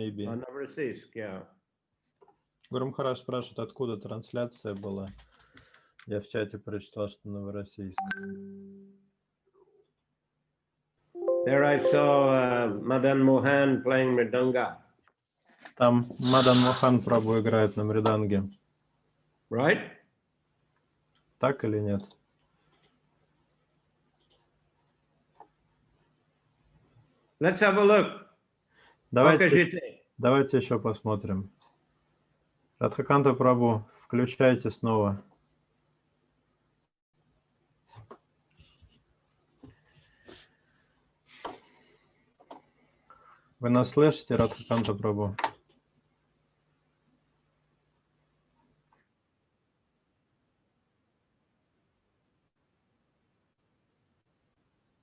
maybe. Новороссийск, yeah. Гуру Махарадж спрашивает, откуда трансляция была. Я в чате прочитал, что Новороссийск. There I saw Madan Mohan playing mridanga. Там Мадан Мохан Прабху играет на мриданге. Right? Так или нет? Let's have a look. Давайте еще посмотрим. Радхаканта Прабху, включайте снова. Вы нас слышите, Радхаканта Прабху?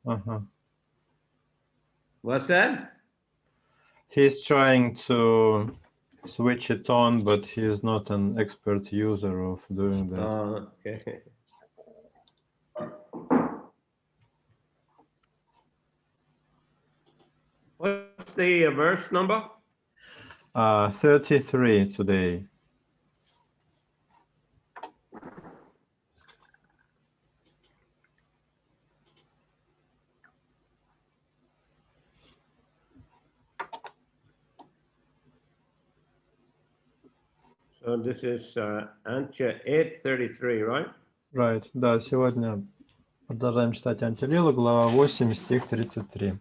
Ага. What's that? He's trying to switch it on, but he is not an expert user of doing that. Oh, okay. What's the verse number? 33 today. So this is Antya 8:33, right? Right. Да, сегодня продолжаем читать Антилилу, глава 8, стих 33.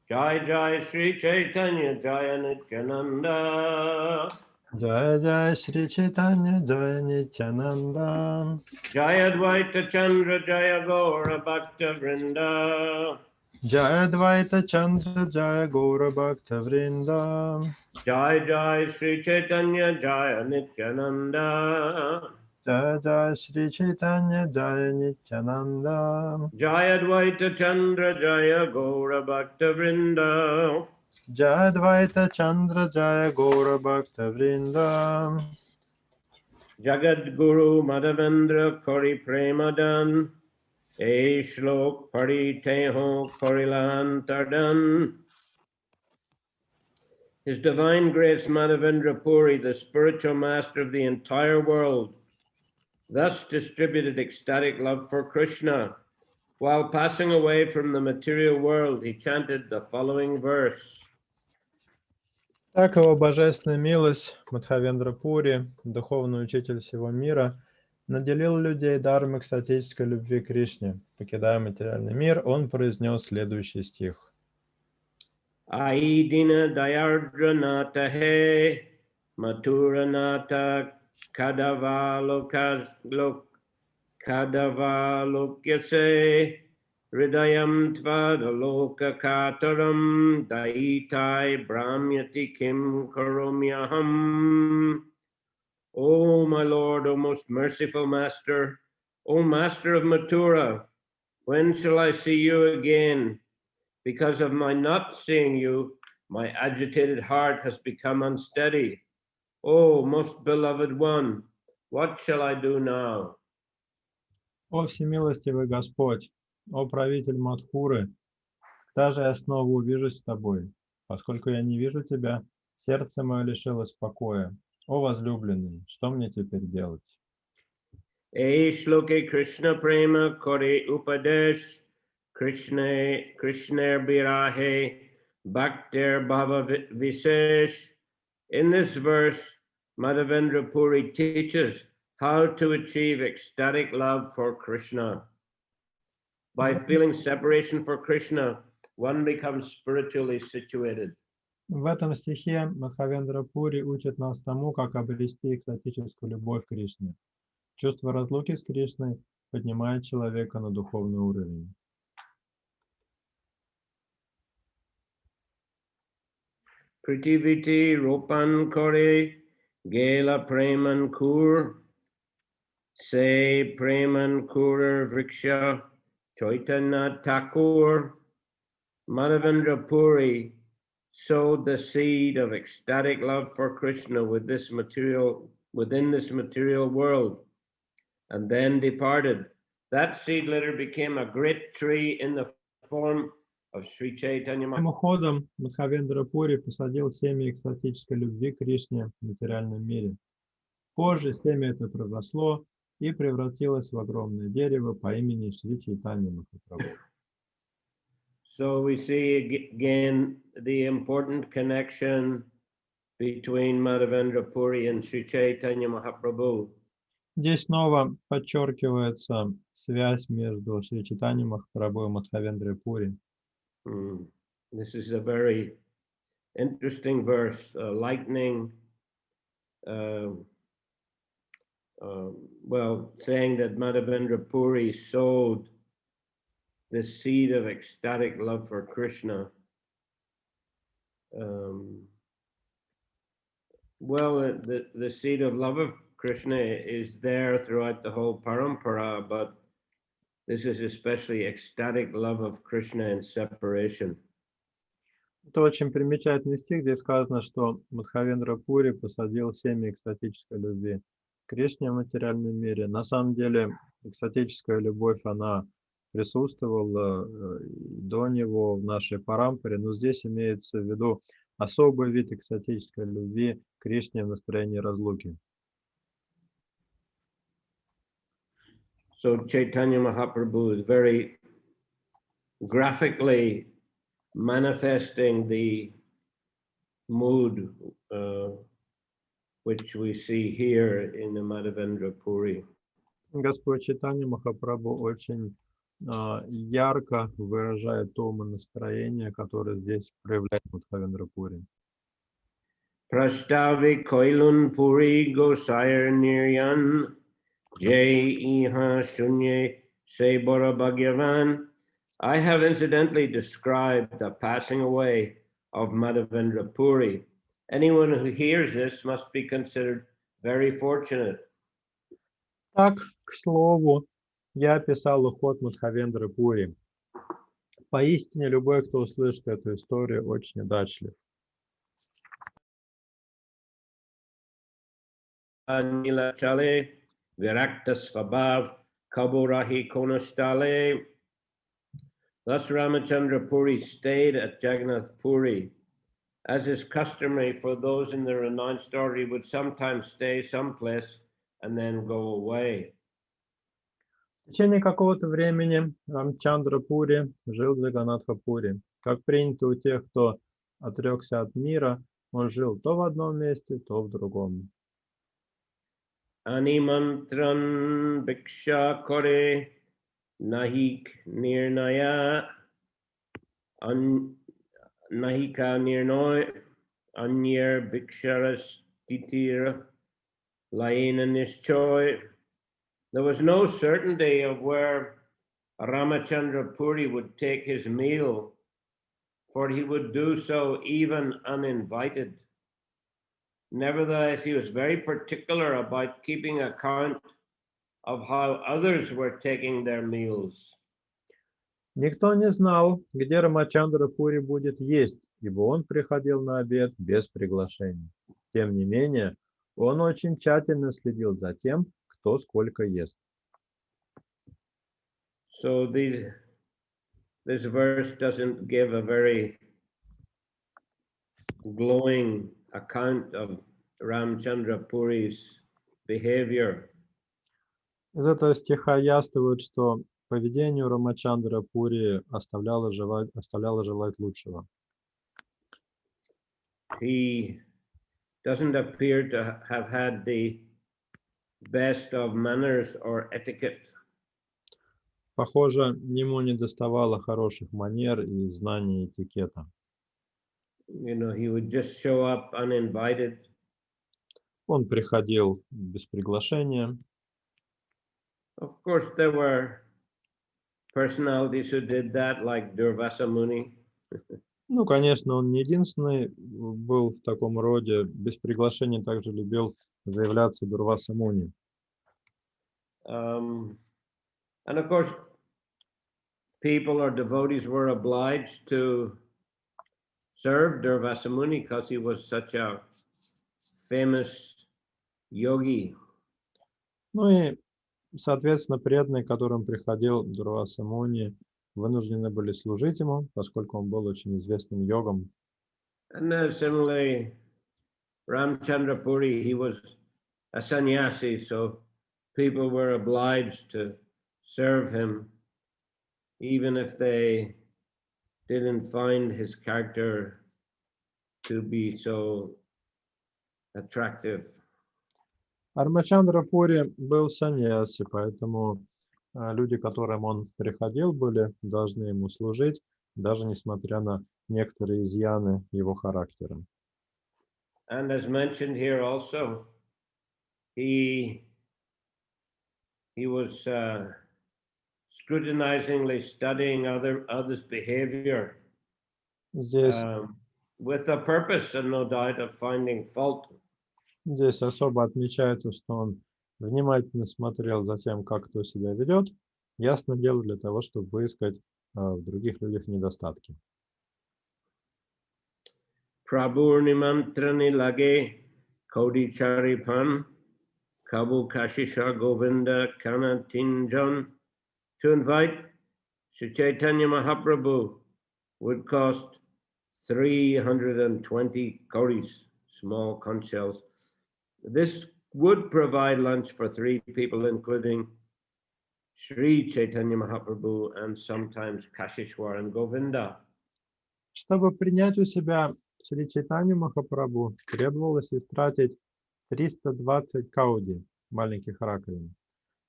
Jai Jai Sri Chaitanya Jaya Nityananda. Jaya Jaya Shri Chaitanya Jaya Nityananda. Jaya Dvaita Chandra Jaya Gaura Bhakta Vrinda. Jaya Dvaita Chandra Jaya Gaura Bhakta Vrinda. Jai Jai Sri Chaitanya Jaya Nityananda. Jaya Jaya Shri Chaitanya Jaya Nityananda. Jaya Dvaita Chandra Jaya Gaura Bhakta Vrinda. Jaya Dvaita Chandra Jaya Gaura Bhakta Vrinda. Jagat Guru Madhavendra Kori Premadan. E Shlok Pari Teho Korilan Tardan. His Divine Grace Madhavendra Puri, the spiritual master of the entire world, thus distributed ecstatic love for Krishna. While passing away from the material world, he chanted the following verse. Так его божественная милость, Мадхавендра Пури, духовный учитель всего мира, наделил людей даром экстатической любви к Кришне. Покидая материальный мир, он произнес следующий стих. Aidina Dayardra Nata He Mathura Nata Kadavalokyase Hridayam Tvadaloka Kataram Daitai Brahmyati Kim Karomyaham. O my Lord, O most merciful Master, O Master of Mathura, when shall I see you again? Because of my not seeing you, my agitated heart has become unsteady. O most beloved one, what shall I do now? О всемилостивый Господь, о правитель Мадхуры, когда же я снова увижусь с тобой? Поскольку я не вижу тебя, сердце мое лишилось покоя. О возлюбленный, что мне теперь делать? E shloke Krishna prema kore upadesh Krishna birahe bhaktir bhava visesh. In this verse, Madhavendra Puri teaches how to achieve ecstatic love for Krishna. By feeling separation for Krishna, one becomes spiritually situated. В этом стихе Мадхавендра Пури учит нас тому, как обрести экстатическую любовь к Кришне. Чувство разлуки с Кришной поднимает человека на духовный уровень. Pritiviti ropan kore gela preman kur se preman kurar vriksha Chaitanya Thakur. Madhavendra Puri sowed the seed of ecstatic love for Krishna within this material world, and then departed. That seed later became a great tree in the form of Sri Chaitanya Mahaprabhu. Мимоходом Мадхавендра Пури посадил семя экстатической любви к Кришне в материальном мире. Позже семя это проросло и превратилось в огромное дерево по имени Шри Чайтанья Махапрабху. So we see again the important connection between Madhavendra Puri and Sri Chaitanya Mahaprabhu. Здесь снова подчеркивается связь между Шри Чайтаньей Махапрабху и Мадхавендрой Пури. This is a very interesting verse, lightning, saying that Madhavendra Puri sowed the seed of ecstatic love for Krishna. The seed of love of Krishna is there throughout the whole parampara, but this is especially ecstatic love of Krishna in separation. Это очень примечательный стих, где сказано, что Мадхавендра Пури посадил семя экстатической любви к Кришне в материальном мире. На самом деле, экстатическая любовь, она присутствовала до него в нашей парампаре, но здесь имеется в виду особый вид экстатической любви к Кришне в настроении разлуки. So Chaitanya Mahaprabhu is very graphically manifesting the mood which we see here in the Madhavendra Puri. Господь Чайтанья Махапрабху очень ярко выражает то настроение, которое здесь проявляет Мадхавендра Пури. Prashtavi Koilun Puri Gosayar Niryan Jai Iha Shunye Sebora Bhagyavan. I have incidentally described the passing away of Madhavendra Puri. Anyone who hears this must be considered very fortunate. Так, к слову, я описал уход Мадхавендры Пури. Поистине, любой, кто услышит эту историю, очень удачлив. Anila Chale, Virakta Svabhav, Kaburahi Konastale. Thus Ramachandra Puri stayed at Jagannath Puri. As is customary for those in the renounced order, he would sometimes stay someplace and then go away. В течение какого-то времени Рамчандра Пури жил в Джаганатха Пури. Как принято у тех, кто отрекся от мира, он жил то в одном месте, то в другом. Animantran Bhiksha Kore Nahik Nirnaya Nahika Nirnoy Anyer Bhiksharas Titira Laina Nishchoy. There was no certainty of where Ramachandra Puri would take his meal, for he would do so even uninvited. Nevertheless, he was very particular about keeping account of how others were taking their meals. Никто не знал, где Рамачандра Пури будет есть, ибо он приходил на обед без приглашения. Тем не менее, он очень тщательно следил за тем, кто сколько ест. So this verse doesn't give a very glowing account of Ramchandra Puri's behavior. Из этого стиха яствует, что поведение Рамачандра Пури оставляло желать лучшего. He doesn't appear to have had the best of manners or etiquette. Похоже, ему недоставало хороших манер и знаний этикета. You know, he would just show up uninvited. Он приходил без приглашения. Of course, there were personalities who did that, like Durvasa Muni. Ну, конечно, он не единственный был в таком роде. Без приглашения также любил заявляться Дурваса Муни. And of course, people or devotees were obliged to served Durvasa Muni because he was such a famous yogi. Ну и, соответственно, преданные, к которым приходил Дурваса Муни, вынуждены были служить ему, поскольку он был очень известным йогом. And similarly, Ramchandra Puri, he was a sannyasi, so people were obliged to serve him, even if they didn't find his character to be so attractive. Рамачандра Пури был саньяси, поэтому люди, к которым он приходил, были должны ему служить, даже несмотря на некоторые изъяны его характера. And as mentioned here also, he was scrutinizingly studying others' behavior Здесь, with the purpose, and no doubt, of finding fault. здесь особо отмечается, что он внимательно смотрел за тем, как кто себя ведет, ясно дело для того, чтобы выискать в других людях недостатки. Prabhu nimantrani lage kodi charipan kabu kashisha govinda kanatinjan. To invite Sri Chaitanya Mahaprabhu would cost 320 kauris, small conch shells. This would provide lunch for 3 people, including Sri Chaitanya Mahaprabhu and sometimes Kashishwar and Govinda. Чтобы принять у себя Шри Чайтанью Махапрабху, требовалось истратить 320 кауди, маленьких раковин.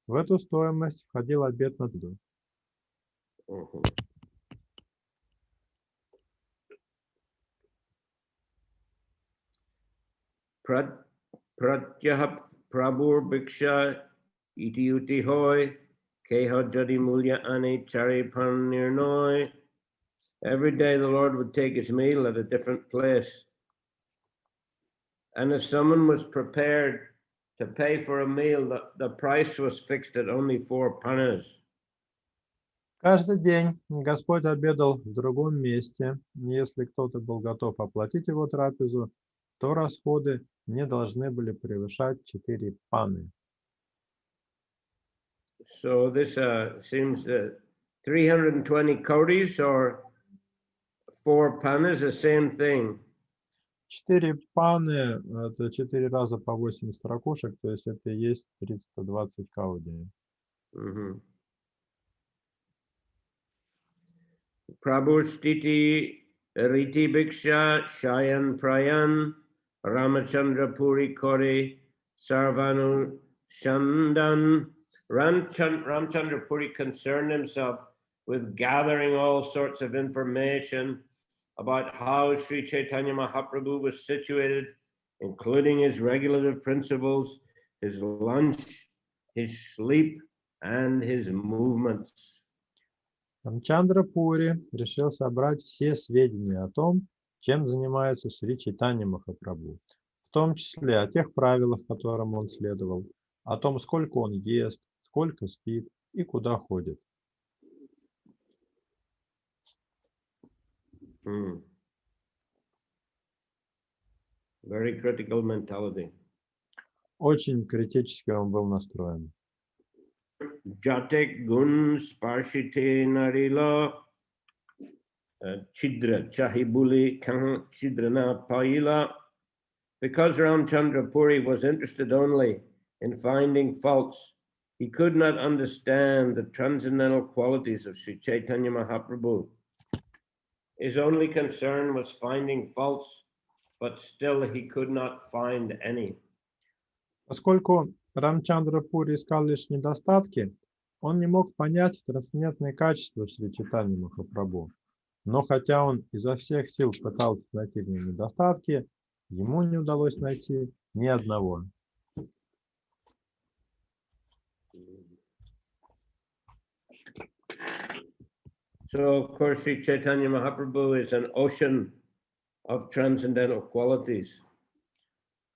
В эту стоимость входил обед на еду. Pratyah Prabhur Bhiksha iti uti hoy keha jadi mulya ane charipan nirnoy. Every day the Lord would take his meal at a different place. And if someone was prepared to pay for a meal, the price was fixed at only 4 panas. Каждый день Господь обедал в другом месте. Если кто-то был готов оплатить его трапезу, то расходы не должны были превышать 4 паны. So this seems 320 kauris or 4 panas, the same thing. 4 паны – это 4 раза по 80 ракушек, то есть это и есть 320 кауди. Prabhu Stiti Riti Bhiksha Shayan Prayan Ramachandra Puri Kori Sarvanu Shandan. Ramchandra Puri concerned himself with gathering all sorts of information about how Sri Chaitanya Mahaprabhu was situated, including his regulative principles, his lunch, his sleep, and his movements. Рамчандра Пури решил собрать все сведения о том, чем занимается Шри Чайтанья Махапрабху, в том числе о тех правилах, которым он следовал, о том, сколько он ест, сколько спит и куда ходит. Very critical mentality. Очень критически он был настроен. Jatek gun sparshite narila chidra chahibuli kan chidrana paila. Because Ramchandra Puri was interested only in finding faults, he could not understand the transcendental qualities of Sri Chaitanya Mahaprabhu. His only concern was finding faults, but still he could not find any. Поскольку Рамчандра Пури искал лишь недостатки, он не мог понять трансцендентные качества Шри Чайтаньи Махапрабху. Но хотя он изо всех сил пытался найти в нем недостатки, ему не удалось найти ни одного. So, of course, Sri Chaitanya Mahaprabhu is an ocean of transcendental qualities.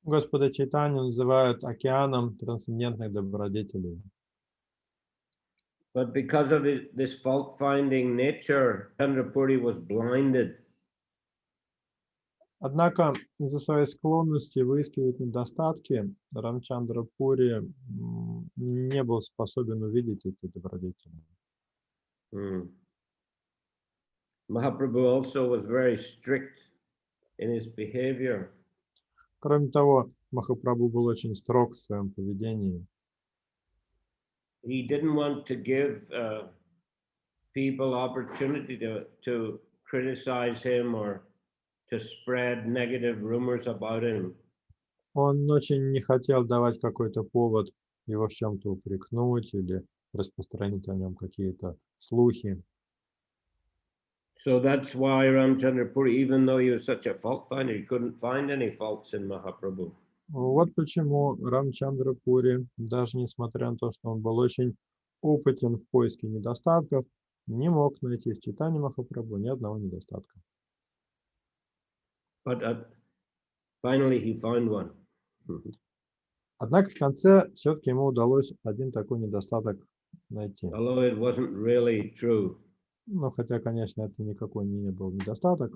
Господа Чайтанью называют океаном трансцендентных добродетелей. But because of this fault-finding nature, Chandra Puri was blinded. Однако из-за своей склонности выискивать недостатки Рамчандра Пури не был способен увидеть эти добродетели. Hmm. Mahaprabhu also was very strict in his behavior. Кроме того, Махапрабху был очень строг в своем поведении. He didn't want to give people opportunity to criticize him or to spread negative rumors about him. Он очень не хотел давать какой-то повод его в чем-то упрекнуть или распространить о нем какие-то слухи. So that's why Ramchandra Puri, even though he was such a fault finder, he couldn't find any faults in Mahaprabhu. Вот почему Рамчандра Пури, даже несмотря на то, что он был очень опытен в поиске недостатков, не мог найти в Чайтанье Махапрабху ни одного недостатка. But finally he found one. Однако в конце все-таки ему удалось один такой недостаток найти. Although it wasn't really true. Ну, хотя, конечно, это никакой не был недостаток.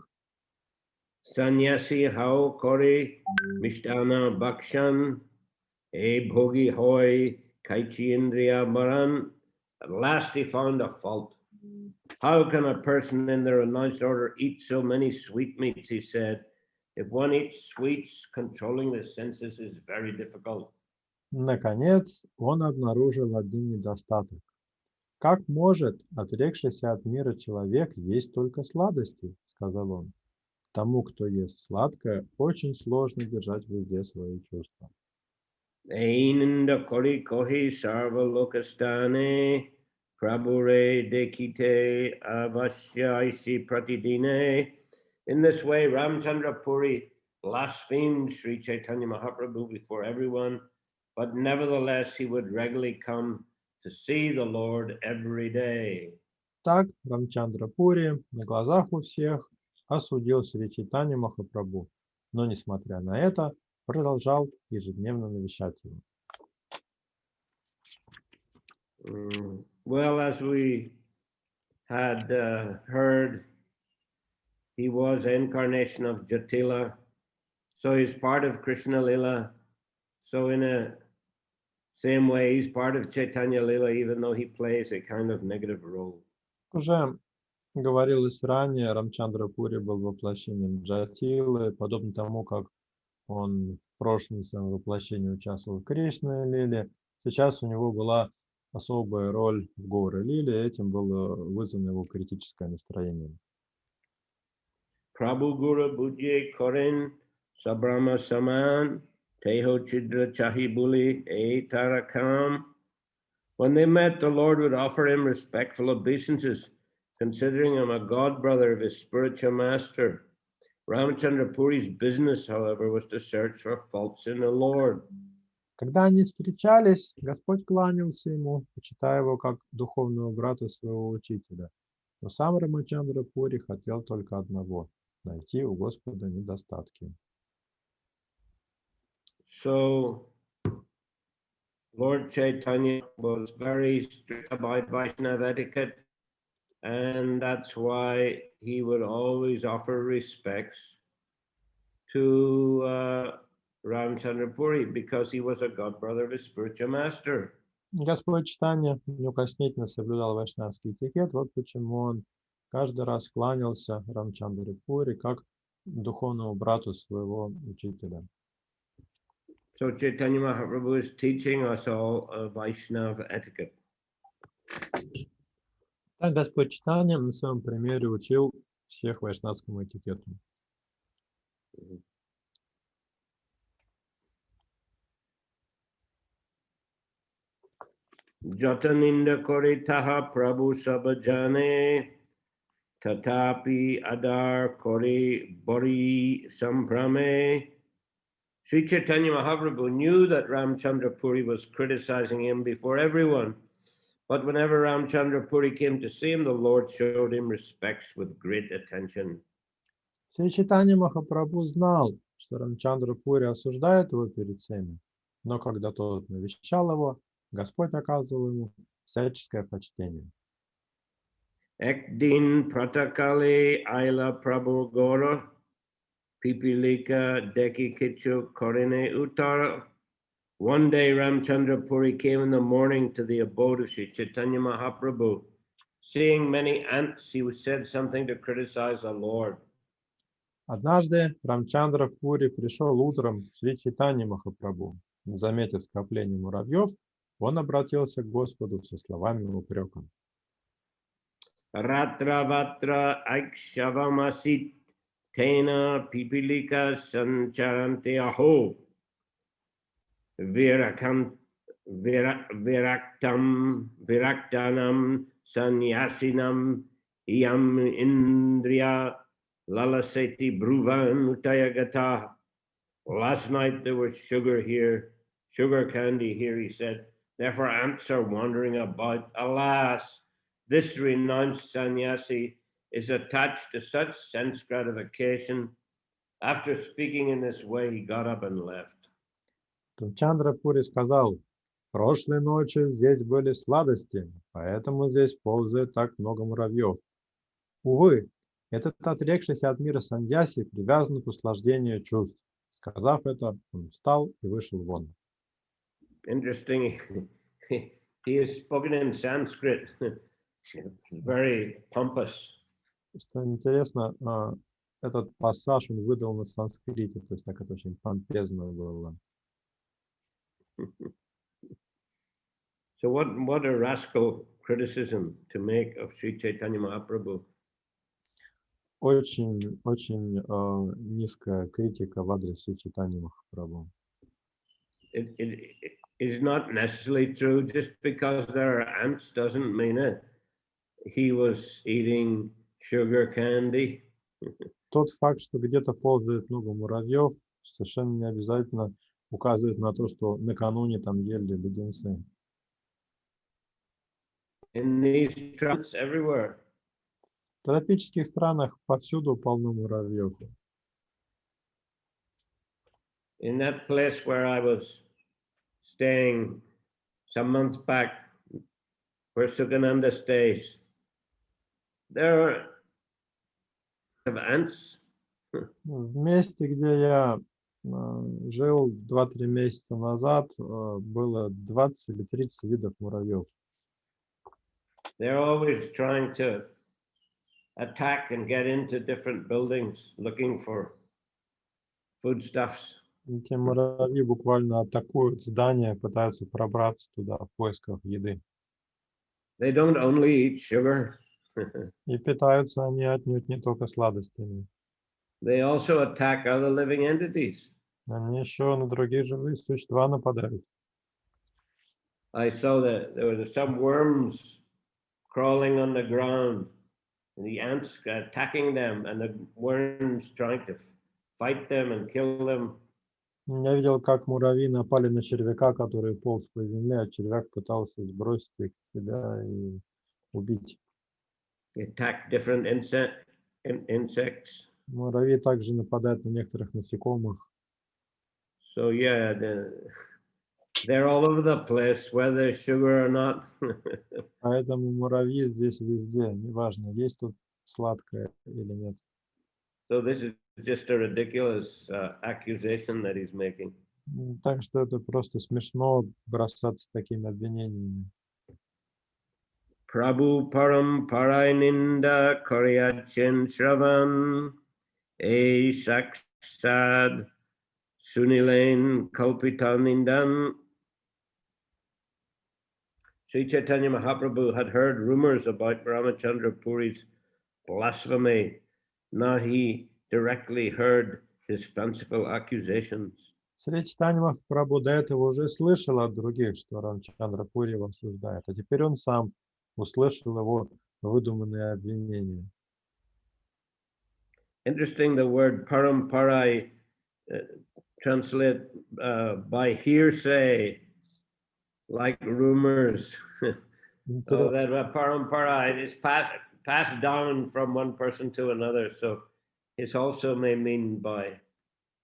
Sannyasi hao kore mishtana bakshan e bhogi hoy kaichi indriya maran. At last he found a fault. How can a person in the renounced order eat so many sweetmeats, he said. If one eats sweets, controlling the senses is very difficult. Наконец, он обнаружил один недостаток. «Как может отрекшийся от мира человек есть только сладости?» — сказал он. «Тому, кто ест сладкое, очень сложно держать в узде свои чувства». Einanda kori kohi sarva lokastane prabhure dekite avasyaisi pratidine. In this way, Ramchandra Puri blasphemed Sri Chaitanya Mahaprabhu before everyone, but nevertheless he would regularly come to see the Lord every day. Так Рамчандра Пури на глазах у всех осудил Шри Чайтанью Махапрабху, но, несмотря на это, продолжал ежедневно навещать его. Well, as we had heard, he was an incarnation of Jatila, so he's part of Krishna Lila. So in a same way, he's part of Chaitanya Lila, even though he plays a kind of negative role. Уже говорилось ранее, Рамчандра Пури был воплощением Джатилы, подобно тому, как он в прошлом своем воплощении участвовал в Кришне Лиле. Сейчас у него была особая роль в Гаура Лиле, этим было вызвано его критическое настроение. Prabhu Guru Bujye Korin Sabrama Saman Teho Chidra Chahibuli E Tarakam. When they met, the Lord would offer him respectful obeisances, considering him a god brother of his spiritual master. Ramchandra Puri's business, however, was to search for faults in the Lord. Когда они встречались, Господь кланялся ему, почитая его как духовного брата своего учителя. Но сам Рамачандра Пури хотел только одного – найти у Господа недостатки. So, Lord Chaitanya was very strict about Vaishnava etiquette, and that's why he would always offer respects to Ramchandra Puri, because he was a god brother of his spiritual master. Господь Чайтанья неукоснительно соблюдал вайшнавский этикет, вот почему он каждый раз кланялся Рамчандре Пури как духовному брату своего учителя. So Chaitanya Mahaprabhu is teaching us all Vaishnava etiquette. Так Господь Чайтанья на своем примере учил всех вайшнавскому этикету. Jataninda kore taha Prabhu sabajane tatapi adar kore bori samprame. Sri Chaitanya Mahaprabhu knew that Ramchandra Puri was criticizing him before everyone. But whenever Ramchandra Puri came to see him, the Lord showed him respects with great attention. Шри Чайтанья Махапрабху знал, что Рамчандра Пури осуждает его перед всеми, но когда тот навещал его, Господь оказывал ему всяческое почтение. Ek din pratakale aila Prabhu Gora Pipilika Deki Kichu Korine Uttar. One day Ramchandra Puri came in the morning to the abode of Sri Chaitanya Mahaprabhu. Seeing many ants, he said something to criticize the Lord. Однажды Рамчандра Пури пришел утром к Шри Чайтанье Махапрабху. Заметив скопление муравьев, он обратился к Господу со словами упрека. Ratra Vatra Aikshavamasит Tena Pipilika Sancharante Aho Viraktanam Sanyasinam Iyam Indriya Lalaseti Bruvan Utayagata. Last night there was sugar candy here, he said. Therefore ants are wandering about. Alas, this renounced sannyasi is attached to such sense gratification. After speaking in this way, he got up and left. Рамчандра Пури сказал: прошлой ночью здесь были сладости, поэтому здесь ползает так много муравьев. Увы, этот отрекшийся от мира саньяси привязан к услаждению чувств. Сказав это, он встал и вышел вон. Interesting. He is spoken in Sanskrit. Very pompous. Что интересно, этот пассаж он выдал на санскрите, то есть так это очень помпезно было. So what a rascal criticism to make of Sri Chaitanya Mahaprabhu. Очень низкая критика в адрес Шри Чайтаньи Махапрабху. It is not necessarily true. Just because there are ants doesn't mean it. He was eating sugar candy. Тот факт, что где-то ползает много муравьев, совершенно не обязательно указывает на то, что накануне там ели леденцы. In these tribes everywhere. В тропических странах повсюду полно муравьев. In that place where I was staying some months back, where Sukananda stays, there are ants. В месте, где я жил 2-3 месяца назад, было 20 или 30 видов муравьев. They're always trying to attack and get into different buildings looking for foodstuffs. Эти муравьи буквально атакуют здания, пытаются пробраться туда в поисках еды. They don't only eat sugar. И питаются они отнюдь не только сладостями. They also attack other living entities. Они еще на другие живые существа нападают. I saw that there were some worms crawling on the ground, and the ants attacking them, and the worms trying to fight them and kill them. Я видел, как муравьи напали на червяка, который полз по земле, а червяк пытался сбросить их с себя и убить. They attack different insects. Муравьи также нападают на некоторых насекомых. So yeah, they're all over the place, whether sugar or not. Поэтому муравьи здесь везде, неважно, есть тут сладкое или нет. So this is just a ridiculous accusation that he's making. Так что это просто смешно бросаться такими обвинениями. Prabhu param paraninda koryachin shravan e saksad sunilain kalpitanindan. Sri Chaitanya Mahaprabhu had heard rumors about Ramachandra Puri's blasphemy. Now he directly heard his fanciful accusations. Шри Чайтанья Махапрабху до этого уже слышал от других, что Рамчандра Пури его осуждает, а теперь он сам услышал его выдуманные обвинения. Interesting, the word paramparai translate by hearsay, like rumors. That paramparai is passed down from one person to another, so it also may mean by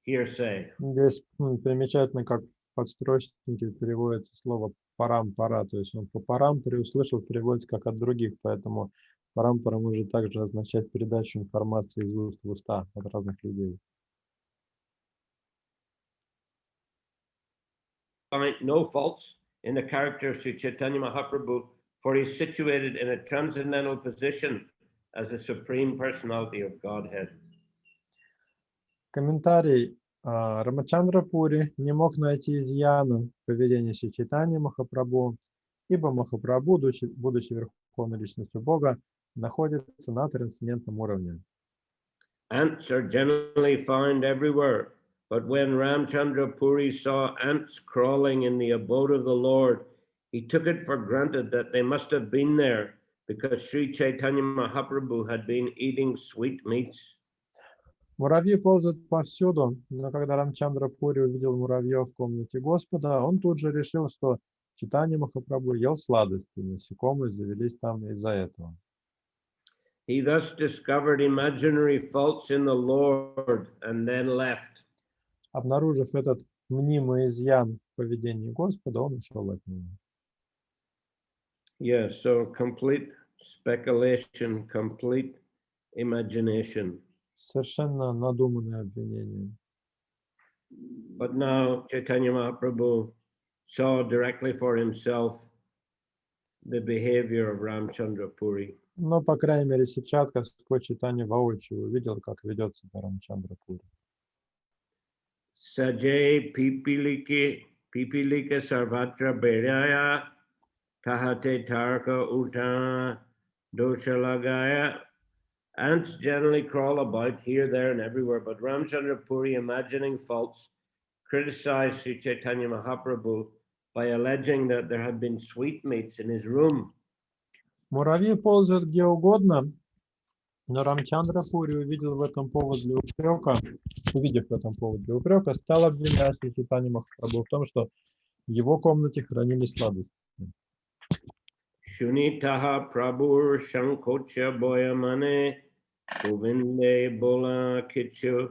hearsay. Здесь примечательно, как в подстрочнике переводится слово парампара, то есть он по парампаре услышал, переводится как от других, поэтому парампара может также означать передачу информации из уст в уста от разных людей. find no faults in the character of Sri Chaitanya Mahaprabhu, for he is situated in a transcendental position as the Supreme Personality of Godhead. Комментарий. Рамачандра Пури не мог найти изъяна в поведении Шри Чайтаньи Махапрабху, ибо Махапрабху, будучи Верховной Личностью Бога, находится на трансцендентном уровне. Ants are generally found everywhere, but when Ramchandra Puri saw ants crawling in the abode of the Lord, he took it for granted that they must have been there because Sri Chaitanya Mahaprabhu had been eating sweetmeats. Муравьи ползают повсюду, но когда Рамчандра Пури увидел муравьев в комнате Господа, он тут же решил, что Чайтанья Махапрабху ел сладости, насекомые завелись там из-за этого. He thus discovered imaginary faults in the Lord and then left. Обнаружив этот мнимый изъян в поведении Господа, он ушел от него. Yeah, so complete speculation, complete imagination. Совершенно надуманное обвинение. But now Chaitanya Mahaprabhu saw directly for himself the behavior of Ramchandra Puri. Но, по крайней мере, сейчас Господь Чайтанья воочию увидел, как ведет себя Рамчандра Пури. Sajay pipilike sarvatra beraya tahate tarka uta doshalagaya. Ants generally crawl about here, there, and everywhere, but Ramchandra Puri, imagining faults, criticized Sri Chaitanya Mahaprabhu by alleging that there had been sweetmeats in his room. Муравьи ползают где угодно, но Рамчандра Пури увидев в этом повод для упрека, стал обвинять Шри Чайтанью Махапрабху в том, что в его комнате хранились сладости. Shunitaha Prabhur Shankocha Boyamane Govinde Bola Kichu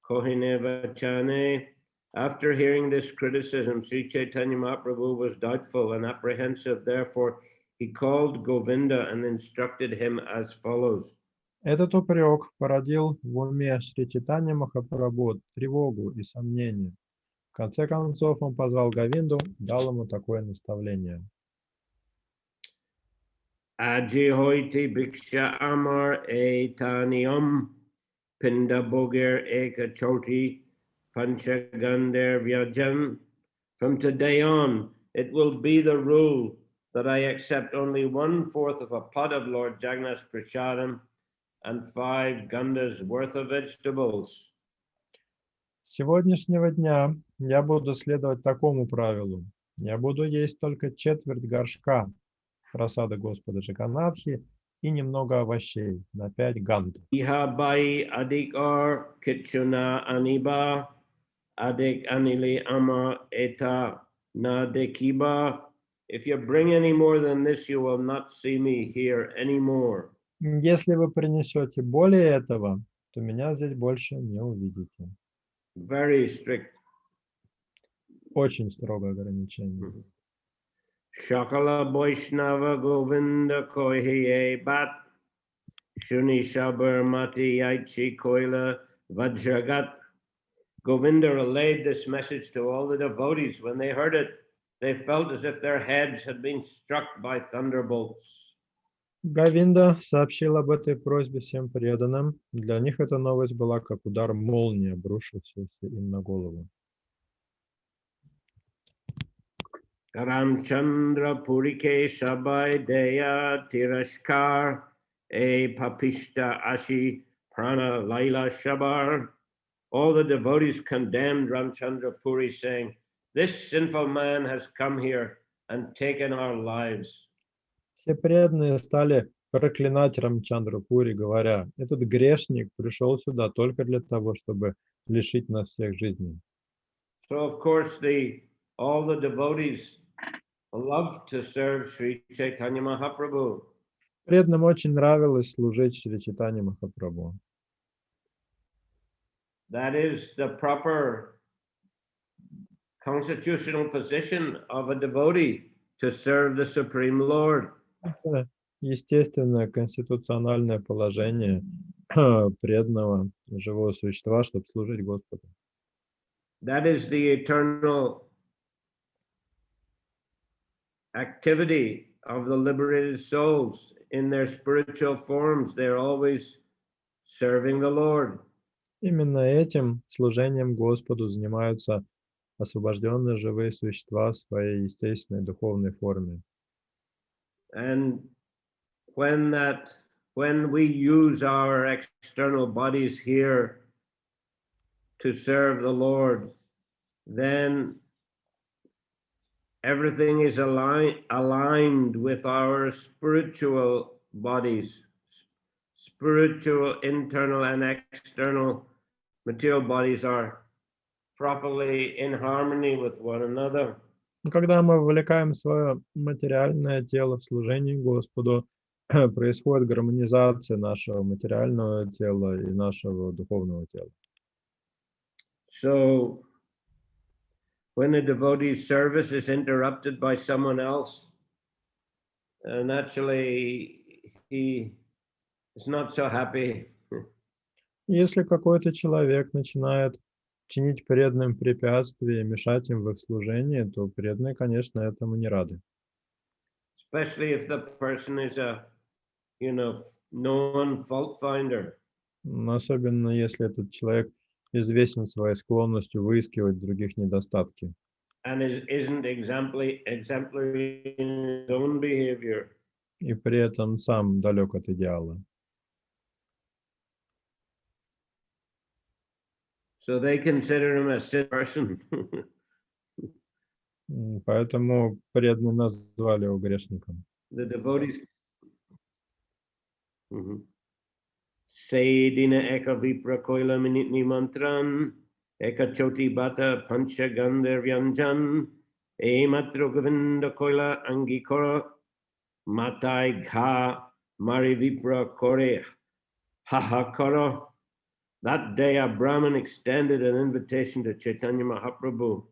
Kohine Vachane. After hearing this criticism, Sri Chaitanya Mahaprabhu was doubtful and apprehensive. Therefore, he called Govinda and instructed him as follows. Этот упрек породил в уме Шри Чайтаньи Махапрабху тревогу и сомнение. В конце концов, он позвал Говинду, дал ему такое наставление. Aji hoiti bhiksha amar etaniyam pinda boger eka choti panchagander vyajan. From today on, it will be the rule that I accept only 1/4 of a pot of Lord Jagannath's prasadam and 5 gandas worth of vegetables. С сегодняшнего дня я буду следовать такому правилу. Я буду есть только четверть горшка прасады Господа Джаганнатхи и немного овощей на 5 ганд. Ihabai adikar kitchuna aniba adik anili ama eta na dekiba. If you bring any more than this, you will not see me here anymore. Если вы принесете более этого, то меня здесь больше не увидите. Very strict. Очень строгое ограничение. Shakala Vaishnava Govinda Kohiye Bat Shuni Shabar Mati Yaichi Koila Vajragat. Govinda relayed this message to all the devotees. When they heard it, they felt as if their heads had been struck by thunderbolts. Говинда сообщил об этой просьбе всем преданным. Для них эта новость была как удар молнии, обрушившийся им на голову. Ramchandra Purike Sabai Deya Tirashkar E Papishta Ashi Prana Laila Shabar. All the devotees condemned Ramchandra Puri, saying, "This sinful man has come here and taken our lives." Все преданные стали проклинать Рамчандру Пури, говоря, этот грешник пришел сюда только для того, чтобы лишить нас всех жизней. So of course all the devotees loved to serve Sri Chaitanya Mahaprabhu. Преданным очень нравилось служить Шри Чайтанье Махапрабху. That is the proper constitutional position of a devotee, to serve the Supreme Lord. Это естественное конституциональное положение преданного живого существа, чтобы служить Господу. That is the eternal activity of the liberated souls in their spiritual forms. They're always serving the Lord. Именно этим служением Господу занимаются освобожденные живые существа в своей естественной духовной форме. And when we use our external bodies here to serve the Lord, then everything is aligned with our spiritual bodies. Spiritual, internal and external material bodies are properly in harmony with one another. Когда мы вовлекаем свое материальное тело в служение Господу, происходит гармонизация нашего материального тела и нашего духовного тела. So when a devotee's service is interrupted by someone else, naturally he is not so happy. Если какой-то человек начинает чинить преданным препятствия и мешать им в их служении, то преданные, конечно, этому не рады. Especially if the person is a, known fault finder. Особенно если этот человек известен своей склонностью выискивать в других недостатки. And isn't exemplary in his own behavior. И при этом сам далек от идеала. So they consider him a sin person. Поэтому преданные назвали его грешником. The devotees. Saydina eka vipra koila minitni mantran, eka choti bata pancha gandhar vyanjan, matro govinda koila angikora, matai gha mari vipra kore hahakara. That day a Brahmin extended an invitation to Chaitanya Mahaprabhu.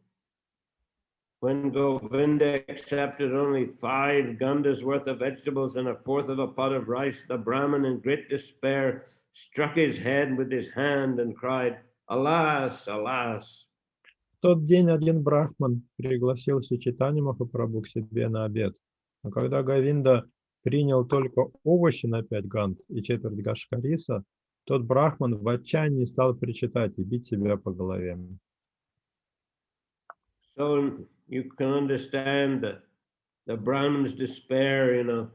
When Govinda accepted only 5 gandas worth of vegetables and 1/4 of a pot of rice, the Brahmin in great despair struck his head with his hand and cried, "Alas, alas!" В тот день один брахман пригласил Чайтанью Махапрабху к себе на обед. А когда Говинда принял только овощи на 5 гант и четверть гашка риса, тот брахман в отчаянии стал причитать и бить себя по голове. So you can understand the Brahman's despair,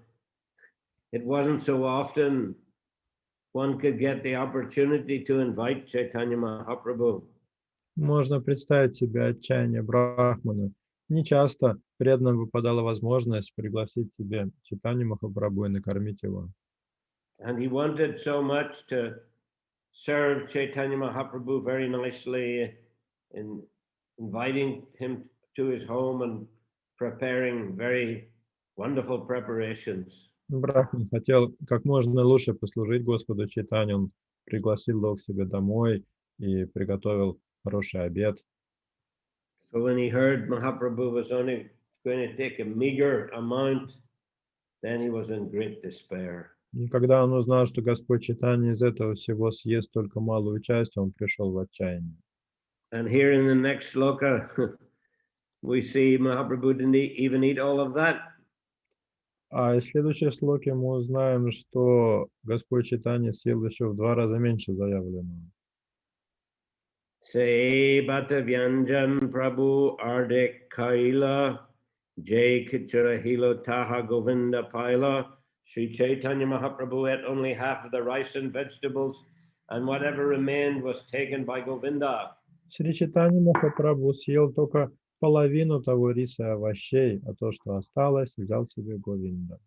It wasn't so often one could get the opportunity to invite Chaitanya Mahaprabhu. Можно представить себе отчаяние брахмана. Не часто преданным выпадала возможность пригласить себе Чайтанью Махапрабху и накормить его. And he wanted so much to serve Chaitanya Mahaprabhu very nicely in inviting him to his home and preparing very wonderful preparations. Брахман хотел как можно лучше послужить Господу Чайтанью. Он пригласил его к себе домой и приготовил хороший обед. So when he heard Mahaprabhu was only going to take a meager amount, then he was in great despair. И когда он узнал, что Господь Чайтанья из этого всего съест только малую часть, он пришел в отчаяние. And here in the next sloka, we see Mahaprabhu didn't even eat all of that. А из следующей слоки мы узнаем, что Господь Чайтанья съел еще в 2 раза меньше заявленного. Se bata vyanjan Prabhu ardek kaila, jay kichara hilo taha govinda paila. Sri Chaitanya Mahaprabhu ate only half of the rice and vegetables, and whatever remained was taken by Govinda. Шри Чайтанья Махапрабху съел только половину того риса и овощей, а то, что осталось, взял себе Говинда.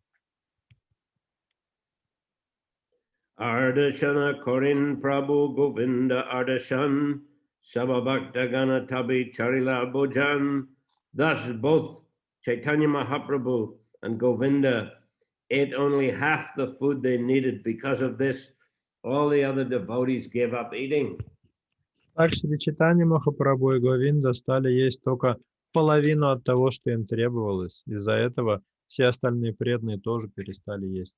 Ardashana Korin Prabhu Govinda Ardashan, Sababhakta Gana Tabi Charila Bojan. Thus both Chaitanya Mahaprabhu and Govinda ate only half the food they needed. Because of this, all the other devotees gave up eating. Так Шри Чайтанья Махапрабху и Говинда стали есть только половину от того, что им требовалось. Из-за этого все остальные преданные тоже перестали есть.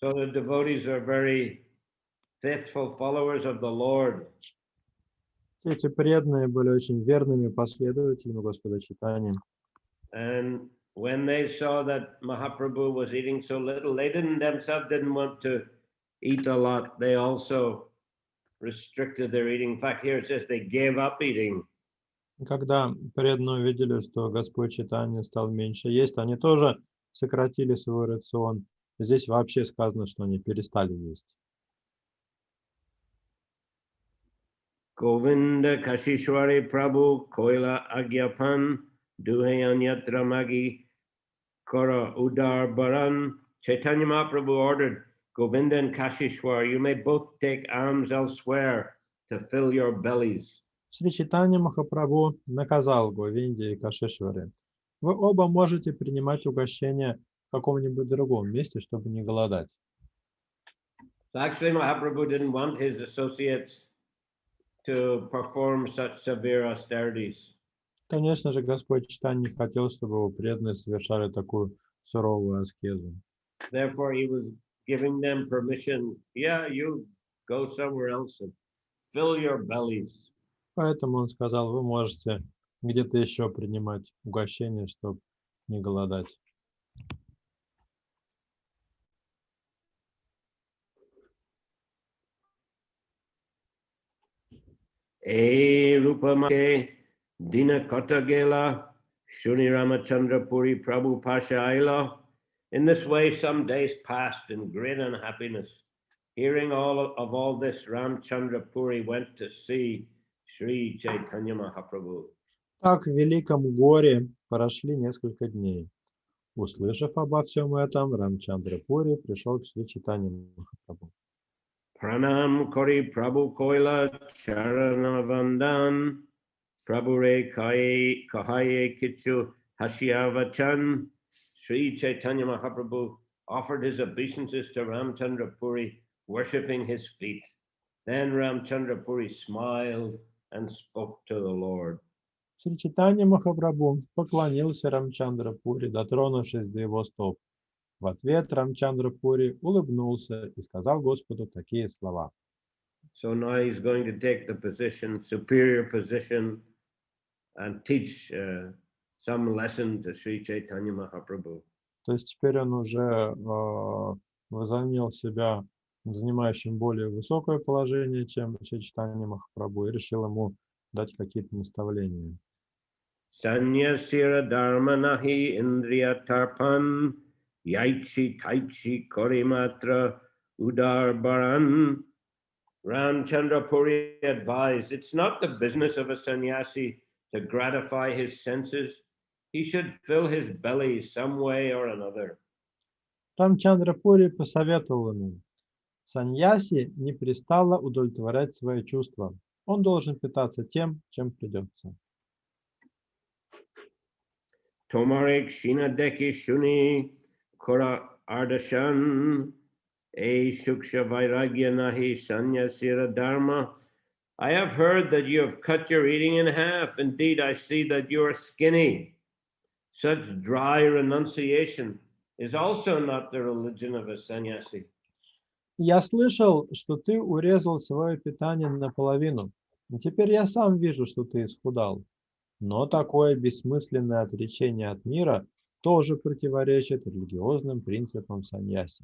So the devotees are very faithful followers of the Lord. Эти преданные были очень верными последователями Господа Чайтаньи. And when they saw that Mahaprabhu was eating so little, they themselves didn't want to eat a lot. They also restricted their eating. In fact, here it says they gave up eating. Когда преданные увидели, что Господь Чайтанья стал меньше есть, они тоже сократили свой рацион. Здесь вообще сказано, что они перестали есть. Govinda Kashishwari Prabhu Koila Agyapan Duhe Anyatra Magi Kora Udar Baran. Chaitanya Mahaprabhu ordered Govinda and Kashishwar, you may both take alms elsewhere to fill your bellies. Шри Чайтанья Махапрабху наказал Говинде и Кашишваре: вы оба можете принимать угощение в каком-нибудь другом месте, чтобы не голодать. So actually, Mahaprabhu didn't want his associates to perform such severe austerities. Конечно же, Господь Чайтанья не хотел, чтобы его преданные совершали такую суровую аскезу. Therefore, he was giving them permission. Yeah, you go somewhere else and fill your bellies. Поэтому он сказал: вы можете где-то еще принимать угощение, чтобы не голодать. E Rupamake Dina Kotagela Shuni Ramachandra Puri Prabhu Pasha Aila. In this way, some days passed in great unhappiness. Hearing of all this, Ramchandra Puri went to see Sri Chaitanya Mahaprabhu. Так в великом горе прошли несколько дней. Услышав обо всем этом, Рамчандра Пури пришел к Шри Чайтанья Махапрабху. Pranam Kori Prabhu Koila Charanavandan Prabhu Re Kahaye Kichu Hashyavachan. Sri Chaitanya Mahaprabhu offered his obeisances to Ramchandra Puri, worshipping his feet. Then Ramchandra Puri smiled and spoke to the Lord. Шри Чайтанья Махапрабху поклонился Рамчандра Пури, дотронувшись до его стоп. В ответ Рамчандра Пури улыбнулся и сказал Господу такие слова. So now he's going to take the position, superior position, and teach some lesson to Sri Chaitanya Mahaprabhu. То есть теперь он уже возомнил себя занимающим более высокое положение, чем Шри Чайтанья Махапрабху, и решил ему дать какие-то наставления. Sanyasira dharma nahi indriya tarpan yaichi taichi korimatra udar baran. Ramchandra Puri advised, it's not the business of a sannyasi to gratify his senses. He should fill his belly some way or another. Рамчандра Пури посоветовал ему: саньяси не пристало удовлетворять свои чувства. Он должен питаться тем, чем придется. Tomarek Shina Deki Shuni Kora Ardashan E Shuksha Vairagya Nahi Sanyasira Dharma. I have heard that you have cut your eating in half. Indeed, I see that you are skinny. Such dry renunciation is also not the religion of a sannyasi. Я слышал, что ты урезал свое питание наполовину. И теперь я сам вижу, что ты исхудал. Но такое бессмысленное отречение от мира тоже противоречит религиозным принципам саньяси.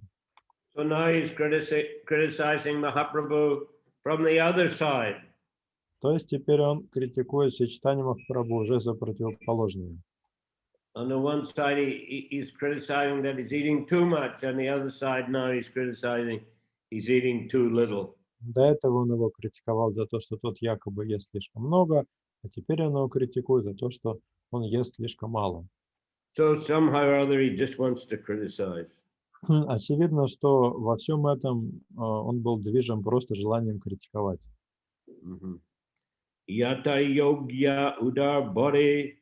So now he's criticizing Mahaprabhu from the other side. То есть теперь он критикует Шри Чайтанью Махапрабху уже за противоположное. On the one side, he's criticizing that he's eating too much. On the other side, now he's criticizing he's eating too little. До этого он его критиковал за то, что тот якобы ест слишком много, а теперь он его критикует за то, что он ест слишком мало. So somehow or other, he just wants to criticize. Очевидно, что во всем этом он был движим просто желанием критиковать. Yata yogya udar bore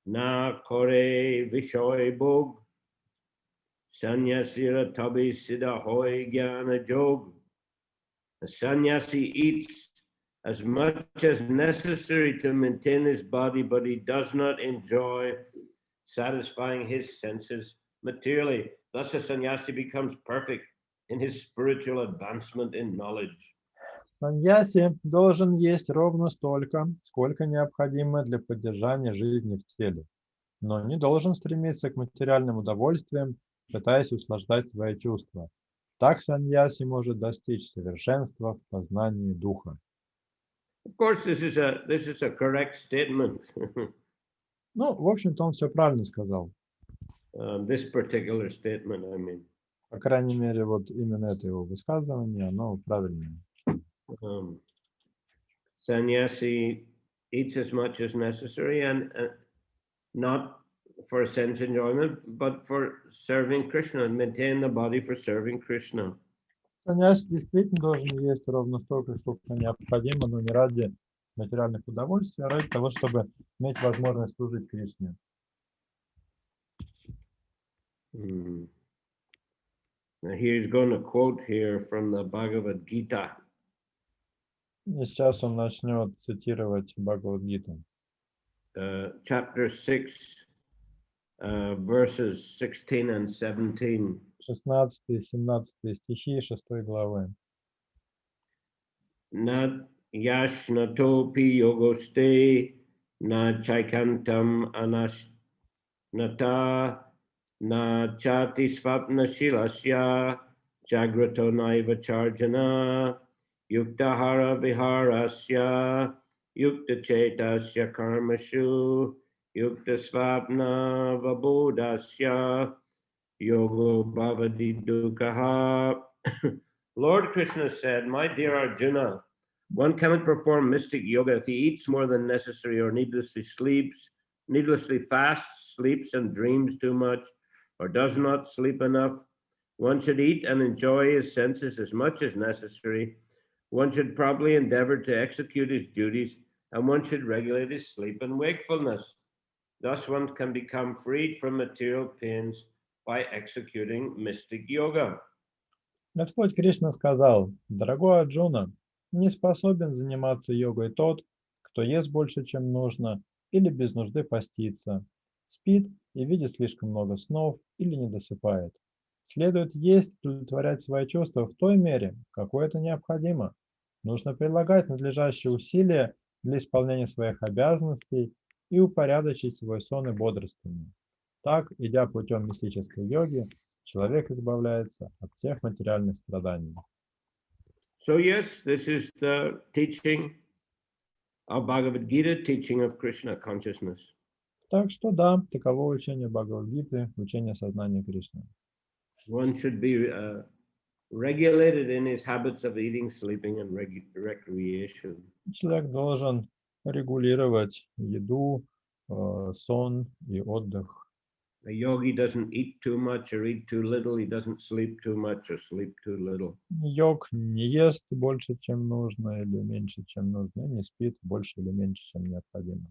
na kore vishoy bog sanyasira tabi siddha hoy jnana jog. The sannyasi eats as much as necessary to maintain his body, but he does not enjoy satisfying his senses materially. Thus, a sannyasi becomes perfect in his spiritual advancement in knowledge. Саньяси должен есть ровно столько, сколько необходимо для поддержания жизни в теле. но не должен стремиться к материальным удовольствиям, пытаясь услаждать свои чувства. Так саньяси может достичь совершенства в познании духа. Of course, this is a correct statement. Ну, в общем-то, он все правильно сказал. This particular statement, I mean. По крайней мере, вот именно это его высказывание, оно правильное. Sannyasi eats as much as necessary and not for sense enjoyment, but for serving Krishna and maintain the body for serving Krishna. Саньяси действительно должен есть ровно столько, сколько необходимо, но не ради материальных удовольствий, а ради того, чтобы иметь возможность служить Кришне. Now he's going to quote here from the Bhagavad Gita. И сейчас он начнет цитировать Бхагавад-гиту. Chapter 6, verses 16 and 17. 16-17 стихи 6 главы. Na yashnatopi yogoste na chaikantam anashnata na chati svapna shilasya jagrato naiva charjana yuktahara viharasya yukta chetasya karmashu yukta svapna vabodasya yogo bhavadi dukkha. Lord Krishna said, "My dear Arjuna, one cannot perform mystic yoga if he eats more than necessary or needlessly fasts, sleeps and dreams too much, or does not sleep enough. One should eat and enjoy his senses as much as necessary. One should probably endeavor to execute his duties, and one should regulate his sleep and wakefulness. Thus one can become freed from material pains by executing mystic yoga." Господь Кришна сказал: «Дорогой Арджуна, не способен заниматься йогой тот, кто ест больше, чем нужно, или без нужды постится, спит и видит слишком много снов или не досыпает. Следует есть, удовлетворять свои чувства в той мере, в какой это необходимо. Нужно прилагать надлежащие усилия для исполнения своих обязанностей и упорядочить свой сон и бодрствование. Так, идя путем мистической йоги, человек избавляется от всех материальных страданий. So yes, this is the teaching of Bhagavad Gita, teaching of Krishna consciousness. Так что да, таково учение Бхагавад-гиты, учение сознания Кришны. One should be regulated in his habits of eating, sleeping, and recreation. Человек должен регулировать еду, сон и отдых. A yogi doesn't eat too much or eat too little. He doesn't sleep too much or sleep too little. Йог не ест больше, чем нужно, или меньше, чем нужно, и не спит больше или меньше, чем необходимо.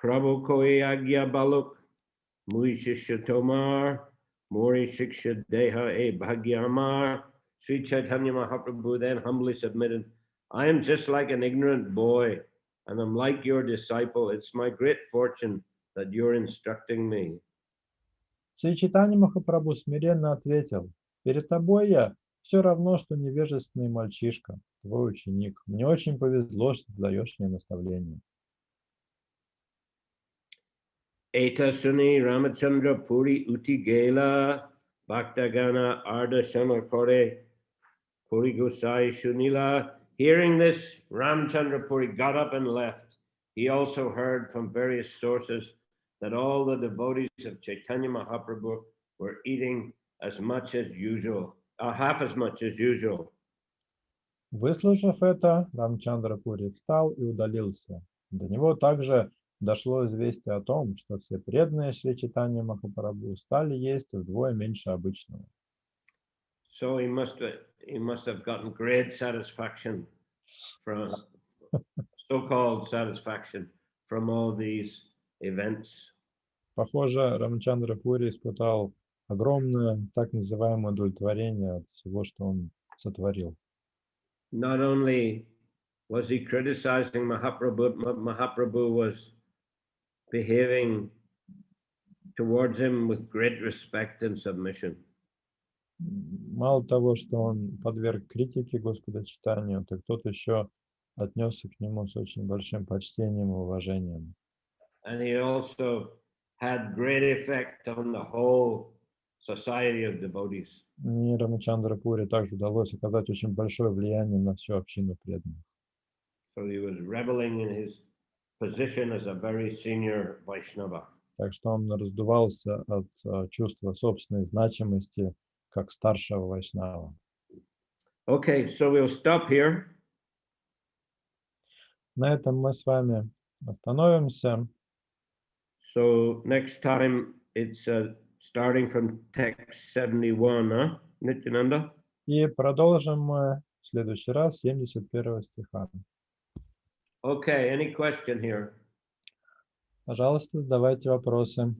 Prabhu koi agya baluk, mui shishya tomar, mori shiksha deha e bhagyamar. Sri Chaitanya Mahaprabhu then humbly submitted, "I am just like an ignorant boy, and I'm like your disciple. It's my great fortune that you're instructing me." Шри Чайтанья Махапрабху смиренно ответил: «Перед тобой я все равно, что невежественный мальчишка, твой ученик. Мне очень повезло, что ты даешь мне наставление». Eta suni Ramachandra Puri Uti Gela Bhaktagana Arda Shamakore Puri Gosai Shunila. Hearing this, Ramchandra Puri got up and left. He also heard from various sources that all the devotees of Chaitanya Mahaprabhu were eating as much as usual, half as much as usual. Выслушав это, Рамчандра Пури встал и удалился. До него также дошло известие о том, что все преданные Шри Чайтанья Махапрабху стали есть вдвое меньше обычного. So he must have gotten great satisfaction from so-called satisfaction from all these events. Похоже, Рамчандра Пури испытал огромное так называемое удовлетворение от всего, что он сотворил. Not only was he criticizing Mahaprabhu, but Mahaprabhu was behaving towards him with great respect and submission. Мало того, что он подверг критике Господа Чайтанью, так тот еще отнесся к нему с очень большим почтением и уважением. And he also had great effect on the whole society of devotees. И Рамачандра Пури также удалось оказать очень большое влияние на всю общину преданных. So he was reveling in his position as a very senior Vaishnava. Так что он раздувался от чувства собственной значимости как старшего вайшнава. Okay, so we'll stop here. На этом мы с вами остановимся. So next time it's starting from text 71, huh, Nityananda? И продолжим мы в следующий раз с 71 стиха. Okay, any question here? Пожалуйста, задавайте вопросы.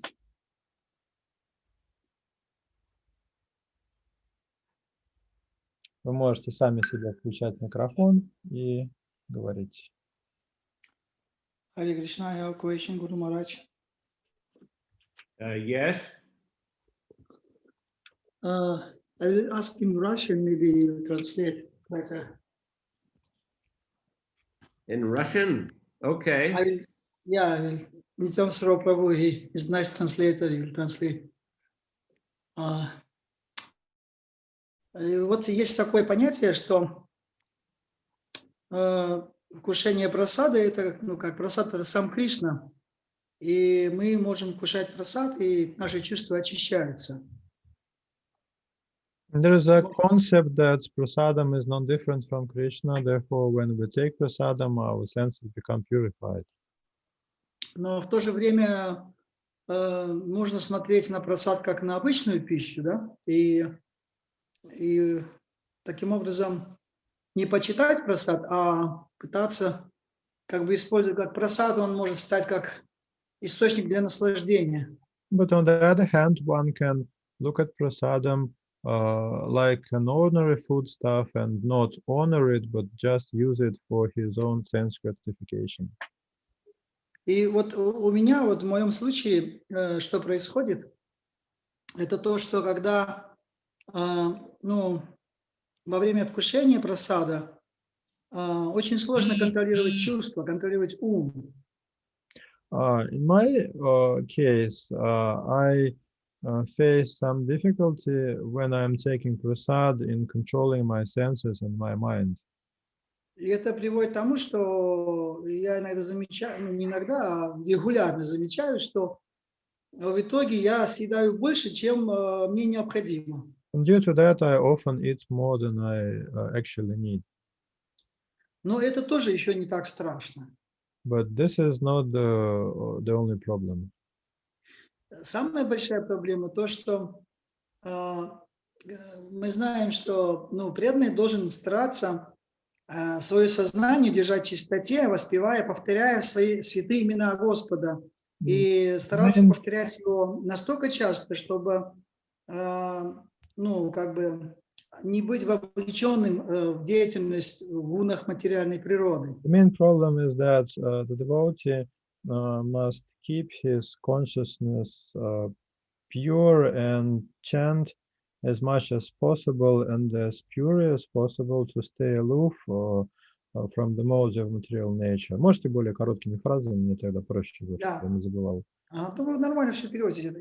Вы можете сами себе включать микрофон и говорить. Hare Krishna, I have a question, Guru Maharaj. Yes? I will ask in Russian, maybe you translate better. In Russian? Okay. I will, yeah, I will. Nityananda Prabhu, he is a nice translator, he will translate. Вот есть такое понятие, что вкушение прасады, это, ну, как прасад, это сам Кришна, и мы можем кушать прасад, и наши чувства очищаются. There is a concept that prasadam is not different from Krishna, therefore when we take prasadam, our senses become purified. Но в то же время можно смотреть на прасад как на обычную пищу, да, и таким образом не почитать прасад, а пытаться как бы использовать как прасад, он может стать как источник для наслаждения. But on the other hand, one can look at prasadam like an ordinary food stuff and not honor it, but just use it for his own sense gratification. И вот у меня, вот в моем случае, что происходит, это то, что когда, ну, во время вкушения прасада очень сложно контролировать чувства, контролировать ум. In my case, I face some difficulty when I'm taking prasad in controlling my senses and my mind. И это приводит к тому, что я иногда замечаю, ну, не иногда, а регулярно замечаю, что в итоге я съедаю больше, чем мне необходимо. And due to that, I often eat more than I actually need. Но это тоже еще не так страшно. But this is not the only problem. Самая большая проблема то, что мы знаем, что, ну, преданный должен стараться свое сознание держать в чистоте, воспевая, повторяя свои святые имена Господа. И стараться повторять его настолько часто, чтобы, ну, как бы не быть вовлеченным в деятельность в гунах материальной природы. The main problem is that the devotee must keep his consciousness pure and chant as much as possible and as pure as possible to stay aloof from the modes of material nature. Можете более короткими фразами, мне тогда проще будет, чтобы я не забывал. Ну, нормально все переводите.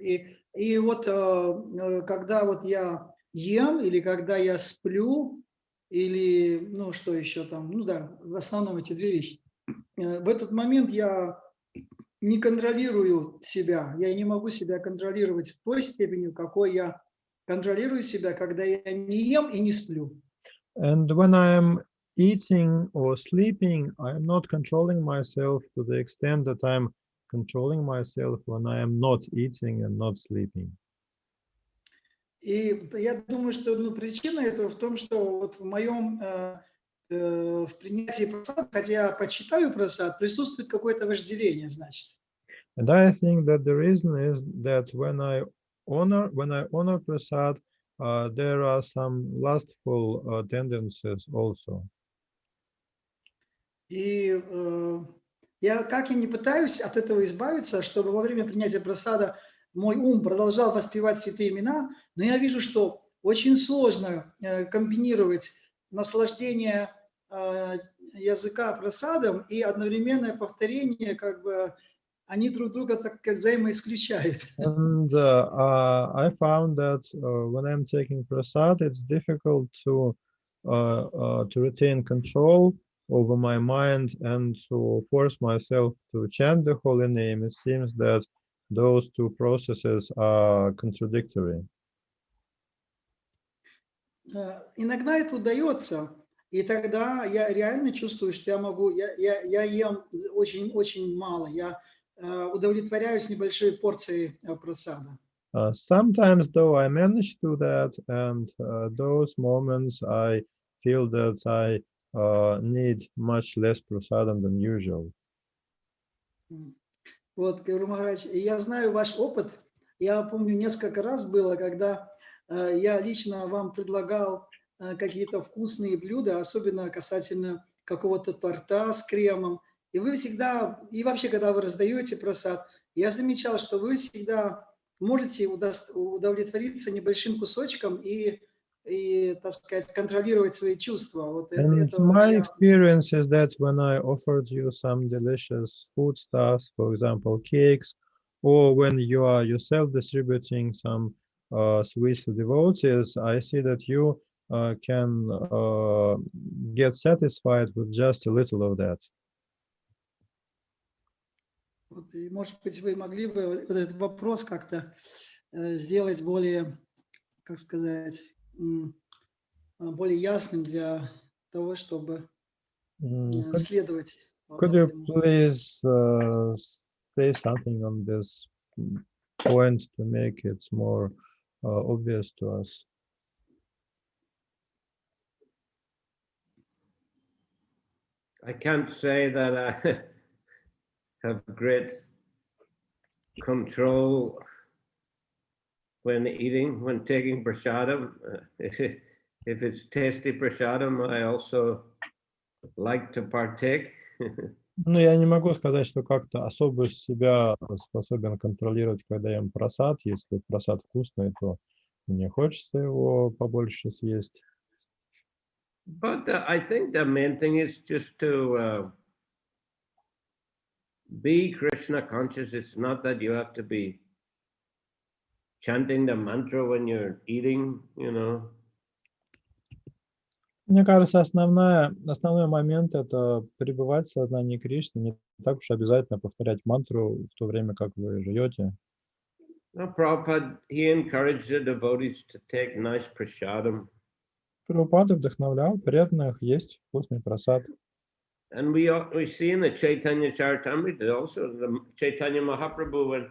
И вот когда вот я ем, или когда я сплю, или, ну, что еще там, ну да, в основном эти две вещи. В этот момент я не контролирую себя, я не могу себя контролировать в той степени, в какой я контролирую себя, когда я не ем и не сплю. And when I am eating or sleeping, I am not controlling myself to the extent that I'm controlling myself when I am not eating and not sleeping. И я думаю, что, ну, причина этого в том, что вот в моем в принятии прасад, хотя я почитаю прасад, присутствует какое-то вожделение, значит. And I think that the reason is that when I honor prasad, there are some lustful tendencies also. И я как и не пытаюсь от этого избавиться, чтобы во время принятия прасада мой ум продолжал воспевать святые имена, но я вижу, что очень сложно комбинировать наслаждение языка прасадом и одновременное повторение как бы они друг друга так взаимоисключают. And I found that when I'm taking prasad, it's difficult to retain control over my mind and to force myself to chant the holy name. It seems that those two processes are contradictory. Иногда это удается, и тогда я реально чувствую, что я могу, я ем очень мало, я удовлетворяюсь небольшой порцией прасада. Sometimes, though, I manage to do that, and those moments I feel that I need much less prasadam than usual. Вот, Гуру Махарадж, я знаю ваш опыт. Я помню, несколько раз было, когда я лично вам предлагал какие-то вкусные блюда, особенно касательно какого-то торта с кремом. И вы всегда, и вообще, когда вы раздаете прасад, я замечал, что вы всегда можете удовлетвориться небольшим кусочком и, так сказать, контролировать свои чувства. Вот And my experience is that when I offered you some delicious foodstuffs, for example, cakes, or when you are yourself distributing some sweets to devotees, I see that you can get satisfied with just a little of that. Вот, и, может быть, вы могли бы вот этот вопрос как-то сделать более, как сказать, более ясным для того, чтобы следовать. Could you please say something on this point to make it more obvious to us? I can't say that I have great control when eating, when taking prasadam. If it's tasty prasadam, I also like to partake. Ну, я не могу сказать, что как-то особо себя способен контролировать, когда ем прасад. Если прасад вкусный, то мне хочется его побольше съесть. But I think the main thing is just to be Krishna conscious. It's not that you have to be chanting the mantra when you're eating, you know. Мне кажется, основной момент — это пребывать в сознании Кришны. Не так уж обязательно повторять мантру в то время, как вы жуете. Now, Prabhupada, he encouraged the devotees to take nice prasadam. Прабхупада вдохновлял преданных есть вкусный прасад. And we see in the Chайтанья Charitamriта also, the Chaitanya Mahaprabhu,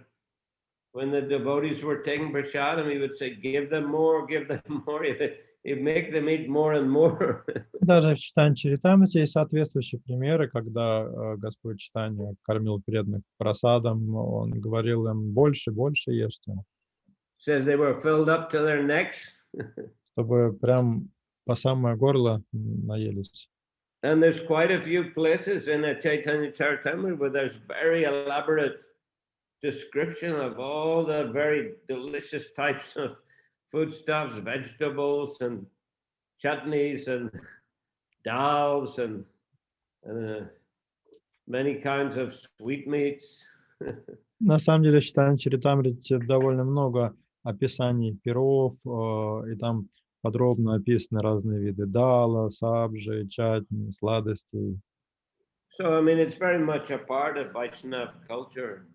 when the devotees were taking prasadam, he would say, give them more, give them more. He'd make them eat more and more. Даже в Чайтанье Чаритамрите есть соответствующие примеры, когда Господь Чайтанья кормил преданных прасадом, он говорил им: больше, больше ешьте. Says they were filled up to their necks. Чтобы прям по самое горло наелись. And there's quite a few places in the Chaitanya Charitamrita where there's very elaborate description of all the very delicious types of foodstuffs, vegetables and chutneys and dals and many kinds of sweetmeats. На самом деле, в Чайтанье Чаритамрите довольно много описаний пиров, и там подробно описаны разные виды дала, сабжи, чатни, сладостей. So, I mean, it's very much a part of Vaishnava culture.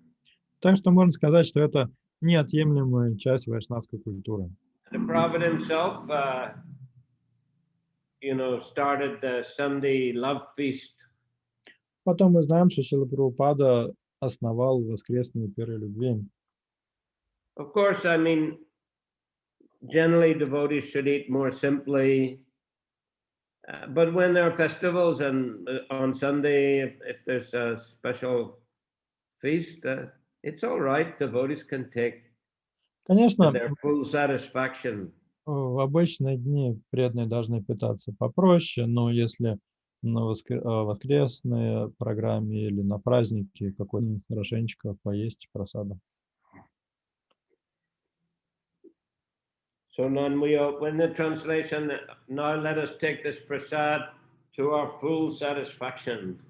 Так что можно сказать, что это неотъемлемая часть вайшнавской культуры. The Prabhupada himself, started the Sunday love feast. Потом мы знаем, что Шрила Прабхупада основал воскресные пиры любви. Of course, I mean, generally devotees should eat more simply. But when there are festivals and on Sunday, if there's a special feast, it's all right. Devotees can take Конечно, their full satisfaction. в обычные дни преданные должны питаться попроще, но если на воскресной программе или на празднике какой-нибудь хорошенечко поесть прасада. So now when the translation, now let us take this prasad to our full satisfaction.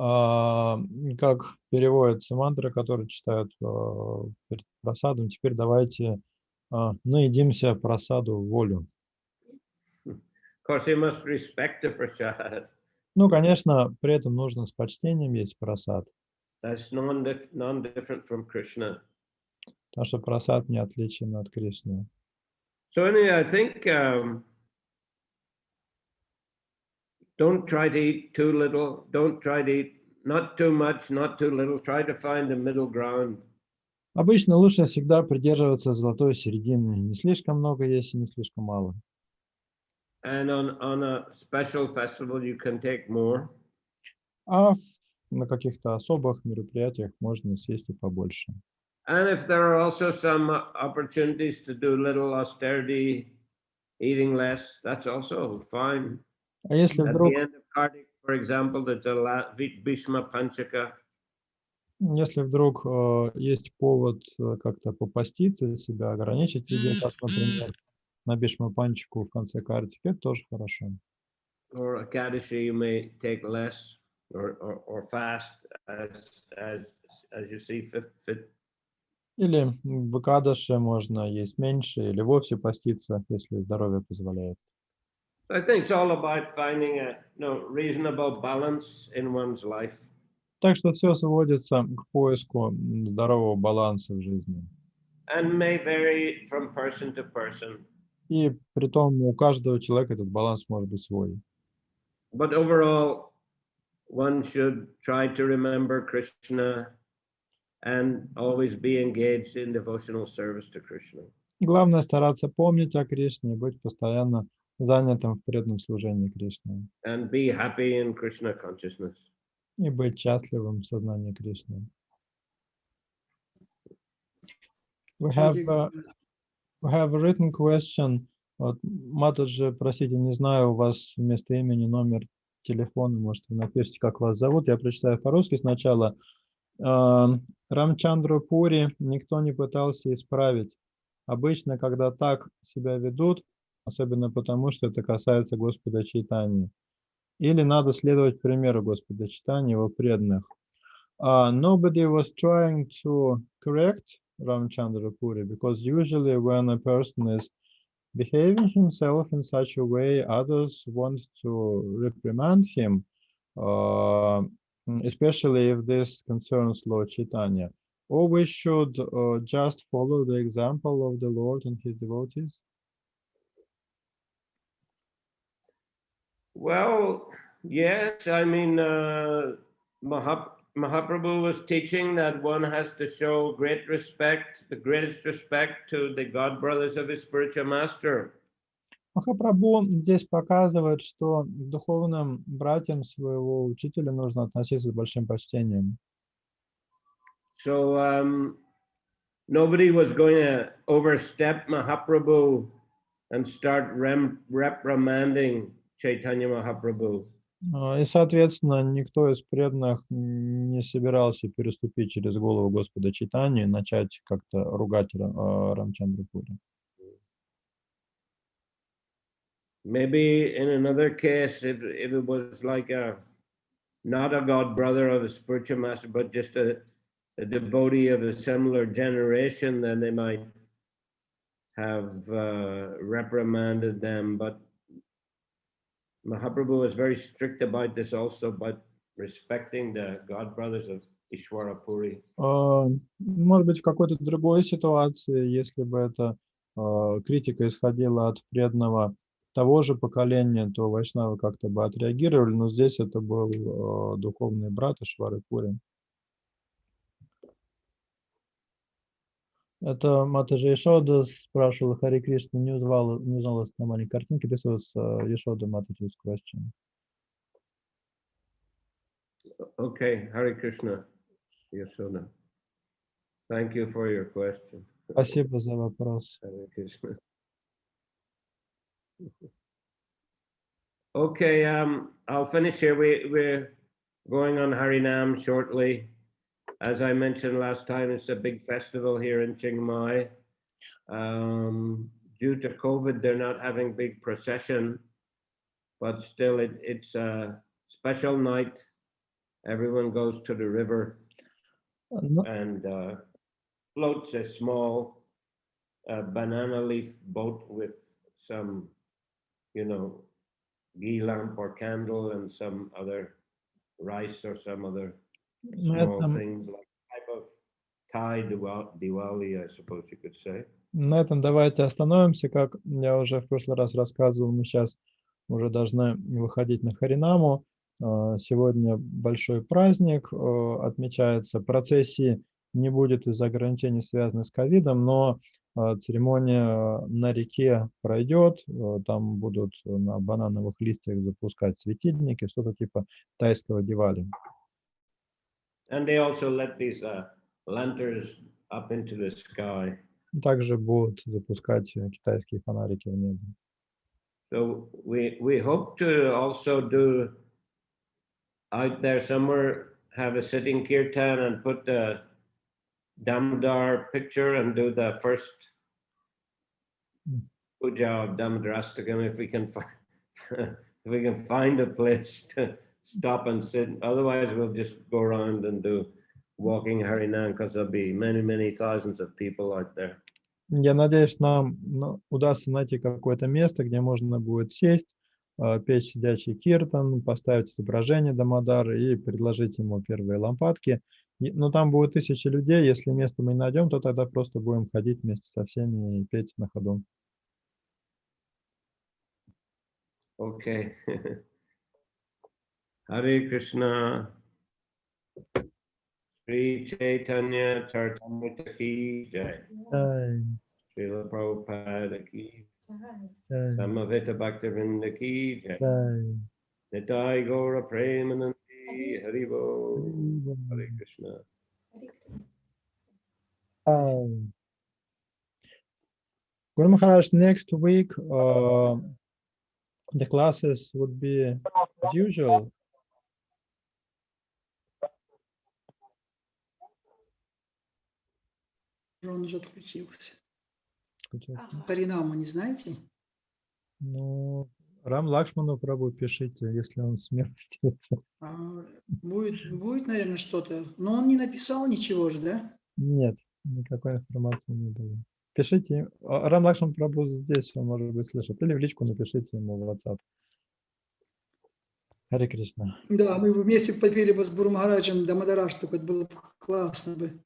Как переводится мантра, которую читают перед просадом, теперь давайте наедимся просаду в волю. Of course, you must respect the prasad. Ну, конечно, при этом нужно с почтением есть просад, That's non-different from Krishna. потому что просад не отличен от Кришны. So anyway, I think don't try to eat too little. Don't try to eat not too much, not too little. Try to find the middle ground. Обычно лучше всегда придерживаться золотой середины. Не слишком много есть и не слишком мало. And on a special festival, you can take more. А на каких-то особых мероприятиях можно съесть и побольше. And if there are also some opportunities to do little austerity, eating less, that's also fine. А если At вдруг, the end of Kartik, for example, there's a Bhishma Panchaka. если вдруг есть повод как-то попаститься, себя ограничить в еде, как, например, на Бишма-панчику в конце картики, это тоже хорошо. Or Ekadashi, you may take less or fast as you see fit. Или в Экадаше можно есть меньше или вовсе поститься, если здоровье позволяет. I think it's all about finding a reasonable balance in one's life. Так что все сводится к поиску здорового баланса в жизни. And may vary from person to person. И при том у каждого человека этот баланс может быть свой. But overall, one should try to remember Krishna and always be engaged in devotional service to Krishna. Главное стараться помнить о Кришне и быть постоянно занятым в преданном служении Кришне. And be happy in Krishna consciousness. И быть счастливым в сознании Кришны. We have a written question. Вот, Матаджи, простите, не знаю, у вас вместо имени номер телефона, может, вы напишите, как вас зовут. Я прочитаю по-русски сначала. Рамчандру Пури никто не пытался исправить. Обычно, когда так себя ведут, особенно потому, что это касается Господа Чайтаньи, или надо следовать примеру Господа Чайтаньи, его преданных. Nobody was trying to correct Ramchandra Puri, because usually when a person is behaving himself in such a way, others want to reprimand him, especially if this concerns Lord Chaitanya. Or we should just follow the example of the Lord and his devotees? Well, yes, I mean, Mahaprabhu was teaching that one has to show great respect, the greatest respect to the god brothers of his spiritual master. Махапрабху здесь показывает, что к духовным братьям своего учителя нужно относиться с большим почтением. So nobody was going to overstep Mahaprabhu and start reprimanding Chaitanya Mahaprabhu. И, соответственно, никто из преданных не собирался переступить через голову Господа Чайтаньи и начать как-то ругать Рамчандру Пури. Maybe in another case, if it was like not a god brother of a spiritual master, but just a devotee of a similar generation, then they might have reprimanded them. But Mahaprabhu was very strict about this also, but respecting the god brothers of Ishwara Puri. Может быть, в какой-то другой ситуации, если бы эта критика исходила от преданного того же поколения, то вайшнавы как-то бы отреагировали, но здесь это был духовный брат Ишвары Пури. Это Матаджи Ешода спрашивала Хари Кришна, не узнала на маленькой картинке. This was Yashoda Mataji's question. Okay, Hare Krishna, Yashoda. Thank you for your question. Спасибо за вопрос. Hare Krishna. Okay, I'll finish here. We're going on Harinam shortly. As I mentioned last time, it's a big festival here in Chiang Mai. Due to COVID, they're not having big procession, but still it's a special night everyone goes to the river Ну, and floats a small banana leaf boat with some, ghee lamp or candle and some other rice or some other на small этом, things, like type of Thai Diwali, I suppose you could say. на этом давайте остановимся. Как я уже в прошлый раз рассказывал, мы сейчас уже должны выходить на Харинаму. Сегодня большой праздник, отмечается. Процессии не будет из-за ограничений, связанных с ковидом, но церемония на реке пройдет. Там будут на банановых листьях запускать светильники, что-то типа тайского Дивали. And they also let these lanterns up into the sky. Также будут запускать китайские фонарики в небо. So we hope to also do out there somewhere, have a sitting kirtan and put the Damodar picture and do the first puja of Damodarastakam if we can find a place to stop and sit. Otherwise, we'll just go around and do walking Harinam because there'll be many thousands of people out there. Я надеюсь, нам удастся найти какое-то место, где можно будет сесть, петь сидячий киртан, поставить изображение Дамодара и предложить ему первые лампадки. Но там будет 1000 людей. Если место мы не найдем, то тогда просто будем ходить вместе со всеми и петь на ходу. Okay. Hare Krishna. Sri Chaitanya Charitamritta ki jai. Jai, Srila Prabhupada ki. jai, Samaveta Bhaktivinoda ki jai. jai. Nitai Gaura Premanandi Haribo. Hare Krishna. Guru Maharaj, next week the classes would be as usual. Он уже отключился. Харинаму не знаете? Ну, Рам Лакшману Прабху пишите, если он смертится. Будет, наверное, что-то. Но он не написал ничего же, да? Нет, никакой информации не было. Пишите. Рам Лакшман Прабху здесь, он, может быть, слышит. Или в личку напишите ему в WhatsApp. Харе Кришна. Да, мы бы вместе попели бы с Гуру Махараджем Дамодараш, только это было бы классно бы.